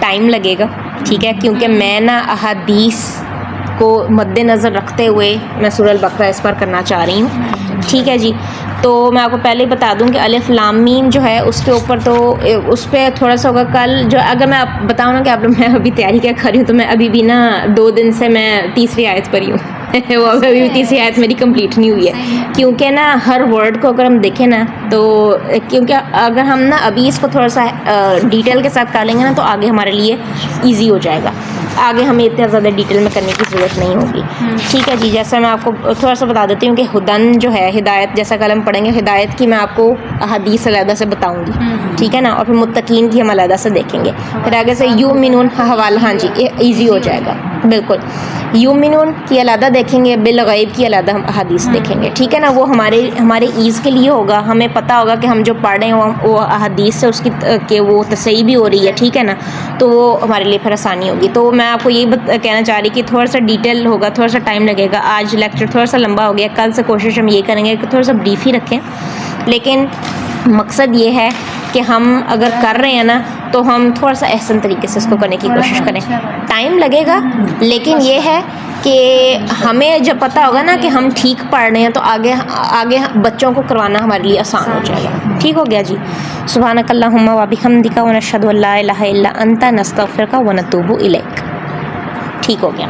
ٹائم لگے گا. ٹھیک ہے، کیونکہ میں نا احادیث کو مد نظر رکھتے ہوئے میں سورہ البقرہ اس پر کرنا چاہ رہی ہوں. ٹھیک ہے جی، تو میں آپ کو پہلے ہی بتا دوں کہ الف لام میم جو ہے اس کے اوپر تو اس پہ تھوڑا سا ہوگا. کل جو اگر میں آپ بتاؤں نا کہ میں ابھی تیاری کیا کر رہی ہوں، تو میں ابھی بھی نا 2 دن سے میں تیسری آیت پر ہی ہوں. وہ ابھی بھی تیسری آیت میری کمپلیٹ نہیں ہوئی ہے، کیونکہ نا ہر ورڈ کو اگر ہم دیکھیں نا تو کیونکہ اگر ہم نا ابھی اس کو تھوڑا سا ڈیٹیل کے ساتھ کر لیں گے نا تو آگے ہمارے لیے ایزی ہو جائے گا. آگے ہمیں اتنا زیادہ ڈیٹیل میں کرنے کی ضرورت نہیں ہوگی. ٹھیک ہے جی، جیسا میں آپ کو تھوڑا سا بتا دیتی ہوں کہ ہدن جو ہے ہدایت، جیسا کل ہم پڑھیں گے ہدایت کی میں آپ کو حدیث علیحدہ سے بتاؤں گی. ٹھیک ہے نا، اور پھر متقین کی ہم علیحدہ سے دیکھیں گے. پھر آگے سے یؤمنون حوالہ، ہاں جی ایزی ہو جائے گا بالکل. یؤمنون کی علیحدہ دیکھیں گے، بالغیب کی علیحدہ ہم حدیث دیکھیں گے. ٹھیک ہے نا، وہ ہمارے ایز کے لیے ہوگا، ہمیں پتہ ہوگا کہ ہم جو پڑھ رہے ہیں وہ حدیث سے اس کی کہ وہ تصحیح بھی ہو رہی ہے. ٹھیک ہے نا، تو وہ ہمارے لیے پھر آسانی ہوگی. تو میں آپ کو یہی کہنا چاہ رہی کہ تھوڑا سا ڈیٹیل ہوگا، تھوڑا سا ٹائم لگے گا. آج لیکچر تھوڑا سا لمبا ہو گیا، کل سے کوشش ہم یہ کریں گے کہ تھوڑا سا بریف ہی رکھیں، لیکن مقصد یہ ہے کہ ہم اگر کر رہے ہیں نا تو ہم تھوڑا سا احسن طریقے سے اس کو کرنے کی کوشش کریں. ٹائم لگے گا لیکن یہ ہے کہ ہمیں جب پتہ ہوگا نا کہ ہم ٹھیک پڑھ رہے ہیں تو آگے بچوں کو کروانا ہمارے لیے آسان ہو جائے گا. ٹھیک ہو گیا جی. سبحانک اللہم و بحمدک ونشہد ان لا الہ الا انت نستغفرک ونتوب الیک. ٹھیک ہو گیا.